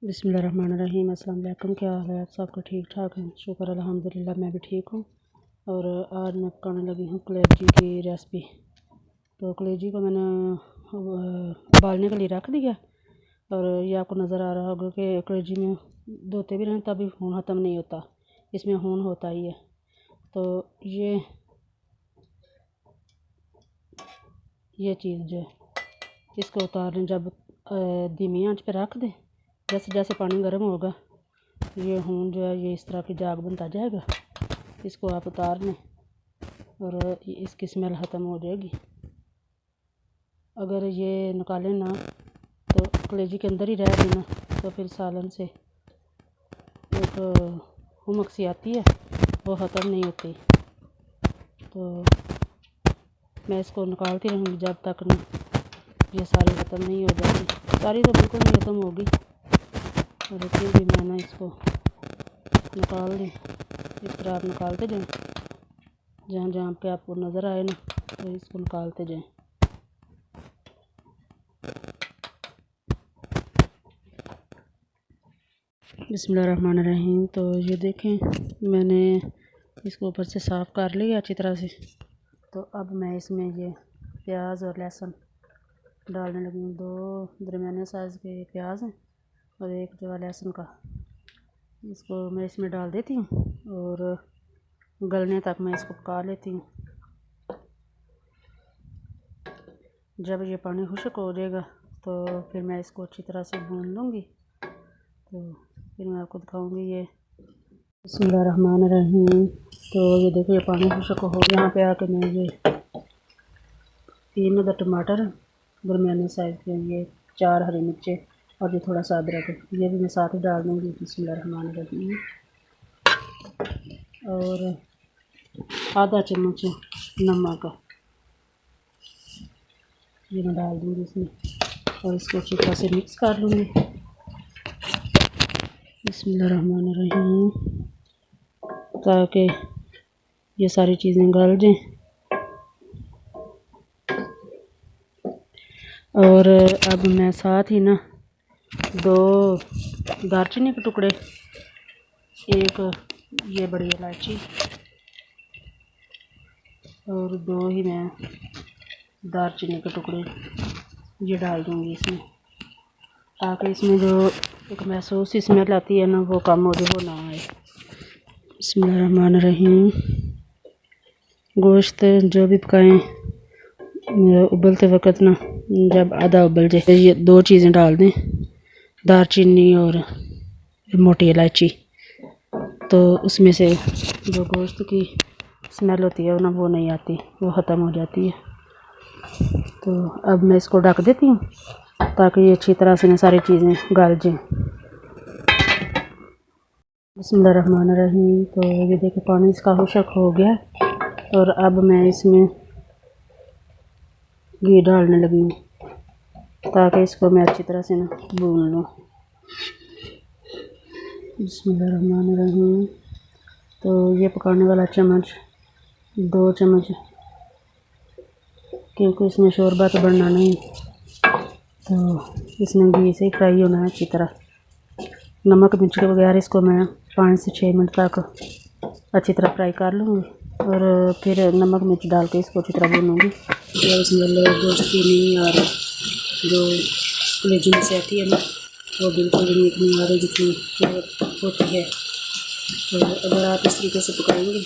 बिस्मिल्लाहिर्रहमानिर्रहीम। अस्सलाम वालेकुम। क्या हाल है आप सबका? ठीक ठाक है, शुक्र अल्हम्दुलिल्लाह, मैं भी ठीक हूँ। और आज मैं पकाने लगी हूँ कलेजी की रेसिपी। तो कलेजी को मैंने उबालने के लिए रख दिया। और ये आपको नज़र आ रहा होगा कि कलेजी में धोते भी रहें तभी खून ख़त्म नहीं होता, इसमें खून होता ही है। तो ये चीज़ जो है इसको उतार लें, जब धीमी आंच पे रख दें। जैसे जैसे पानी गर्म होगा ये खून जो है ये इस तरह की जाग बनता जाएगा। इसको आप उतार लें और इसकी स्मेल ख़त्म हो जाएगी। अगर ये निकालें ना तो कलेजी के अंदर ही रह देना तो फिर सालन से एक हुमक सी आती है, वो ख़त्म नहीं होती। तो मैं इसको निकालती रहूँगी जब तक ना ये सारी ख़त्म नहीं हो जाती। सारी तो बिल्कुल नहीं ख़त्म होगी, और फिर भी मैं ना इसको निकाल दी। इस तरह आप निकालते जाएं, जहाँ जहाँ पे आपको नज़र आए ना तो इसको निकालते जाएं। बिस्मिल्लाहिर्रहमानिर्रहीम। तो ये देखें मैंने इसको ऊपर से साफ़ कर लिया अच्छी तरह से। तो अब मैं इसमें ये प्याज और लहसुन डालने लगी हूँ। 2 दरमियाने साइज़ के प्याज हैं और 1 जो लहसुन का, इसको मैं इसमें डाल देती हूँ और गलने तक मैं इसको पका लेती हूँ। जब ये पानी खुश्क हो जाएगा तो फिर मैं इसको अच्छी तरह से भून लूँगी। तो फिर मैं आपको दिखाऊँगी ये। बिस्मिल्लाहिर्रहमानिर्रहीम। तो ये देखो ये पानी खुश्क हो गया। यहाँ पे आके मैं ये 3 अदद टमाटर दरमियाने साइज़ के, ये 4 हरी मिर्चें और ये थोड़ा सा अदरक है, ये भी मैं साथ ही डाल दूँगी। बिस्मिल्लाहिर्रहमानिर्रहीम। और आधा चम्मच नमक ये मैं डाल दूँगी इसमें और इसको अच्छी तरह से मिक्स कर लूँगी। बिस्मिल्लाहिर्रहमानिर्रहीम, ताकि ये सारी चीज़ें गल जाएं। और अब मैं साथ ही ना 2 दालचीनी के टुकड़े, 1 ये बड़ी इलायची और 2 ही मैं दालचीनी के टुकड़े ये डाल दूँगी इसमें, ताकि इसमें जो एक महसूस स्मेल आती है ना वो कम हो जाए, वो ना आए। बिस्मिल्लाहिर्रहमानिर्रहीम। गोश्त जो भी पकाएं उबलते वक़्त ना जब आधा उबल जाए ये 2 चीज़ें डाल दें, दालचीनी और मोटी इलायची। तो उसमें से जो गोश्त की स्मेल होती है ना वो नहीं आती, वो ख़त्म हो जाती है। तो अब मैं इसको ढक देती हूँ ताकि ये अच्छी तरह से ना सारी चीज़ें गल जाएं। बिस्मिल्लाहिर्रहमानिर्रहीम। तो ये देखिए पानी इसका खुश्क हो गया और अब मैं इसमें घी डालने लगी हूँ ताकि इसको मैं अच्छी तरह से ना भून लूँ। बिस्मिल्लाहिर्रहमानिर्रहीम। तो ये पकाने वाला चम्मच 2 चम्मच, क्योंकि इसमें शोरबा तो बनना नहीं, तो इसमें घी से फ्राई होना है अच्छी तरह। नमक मिर्च के बगैर इसको मैं 5 से 6 मिनट तक अच्छी तरह फ्राई कर लूँगी और फिर नमक मिर्च डाल के इसको अच्छी तरह भूनूँगी। इसमें गोश्त की नहीं आ रही, जो कलेजी में से आती है ना वो बिल्कुल भी नहीं आ रही जितनी होती है। तो अगर आप इस तरीके से पकाएंगे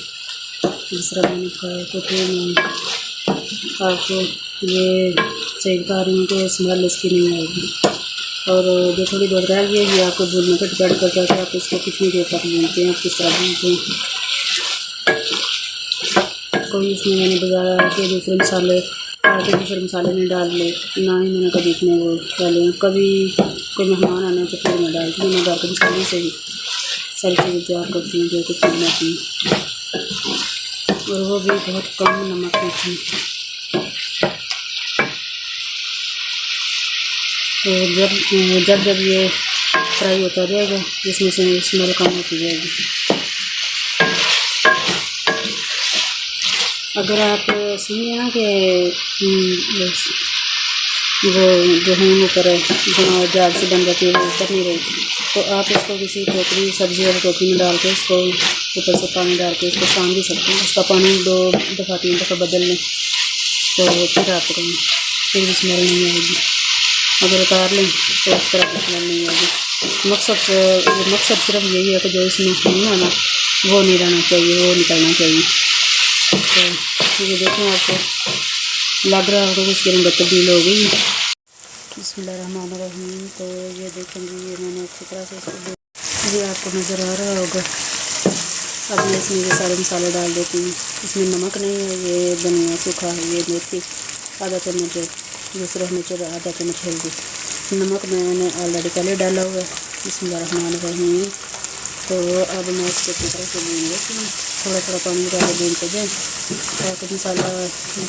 जिस तरह मैंने पकाया तो फिर आपको ये सही बता रही हूँ कि स्मेल इसकी नहीं आएगी। और जो थोड़ी देर रह गई है आपको भूनने पर डिपेंड करता है कि आप इसको कितनी देर तक भूनते हैं, किस तरह भूनते हैं। कोई इसमें मैंने बाजार के दूसरे मसाले आर्टिफिशियल मसाले नहीं डाले, ना ही मैंने कभी इसमें वो डाले। कभी कोई मेहमान आना तो फिर मैं डालती हूँ, मैं घर के मसाले से ही सारी चीज़ें तैयार करती हूँ जो कुछ बनाती हूँ, और वो भी बहुत कम नमक मिर्ची। तो जब ये फ्राई होता जाएगा इसमें से स्मेल कम होती जाएगी। अगर आप सुनिए ना कि वो जो हूँ ऊपर जाग से बन जाती है वो ऊपर नहीं रही। तो आप इसको किसी टोकरी सब्ज़ी वाली टोकरी में डाल के इसको ऊपर से पानी डाल के इसको छान भी सकते हैं। इसका पानी 2 दफ़ा 3 दफ़ा बदल लें तो फिर आप फिर भी स्मेल नहीं आएगी। अगर उतार लें तो इस तरह की स्मेल नहीं आएगी। मकसद सिर्फ यही है कि जो इसमें खून है ना वो नहीं रहना चाहिए, वो निकलना चाहिए। तो ये देखें आपको लग रहा होगा कि इसकी रंगत तब्दील हो गई है। बिस्मिल्लाहिर्रहमानिर्रहीम। तो ये देखें जी, ये मैंने अच्छी तरह से इसको ये आपको नज़र आ रहा होगा। अब मैं इसमें ये सारे मसाले डाल देती हूँ। इसमें नमक नहीं है, ये धनिया सूखा है, ये मेथी आधा चम्मच है, दूसरा मिर्च आधा चम्मच हल्दी। नमक मैंने ऑलरेडी पहले डाला हुआ है। बिस्मिल्लाहिर्रहमानिर्रहीम। तो अब मैं इसको अच्छी तरह से भून लेती हूँ। थोड़ा थोड़ा पानी डाल भूनते जाएँ ताकि मसाला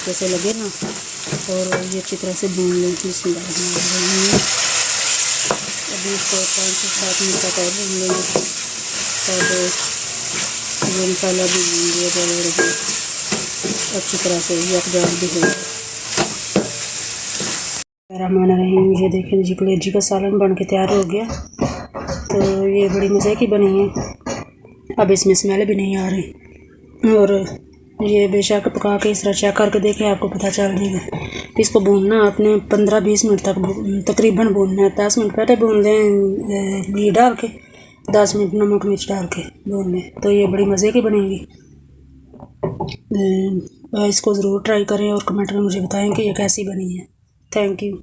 कैसे लगे ना, और ये अच्छी तरह से भून लें। बिस्मिल्लाहिर्रहमानिर्रहीम। अभी इसको 5 से 7 मिनट तक और भून लेंगे तब ये मसाला भी भून दिया जाएगा अच्छी तरह से, यकजान भी होगा। रहमानिर्रहीम। ये देखें जी, कलेजी का सालन बन के तैयार हो गया। तो ये बड़ी मज़े की बनी है। अब इसमें स्मेल भी नहीं आ रही, और ये बेशक पका के इस तरह चेक करके देखें, आपको पता चल जाएगा। इसको भूनना आपने 15-20 मिनट तक तकरीबन भूनना है। 10 मिनट पहले भून लें घी डाल के, 10 मिनट नमक मिर्च डाल के भून लें, तो ये बड़ी मज़े की बनेगी। इसको ज़रूर ट्राई करें और कमेंट में मुझे बताएं कि ये कैसी बनी है। Thank you.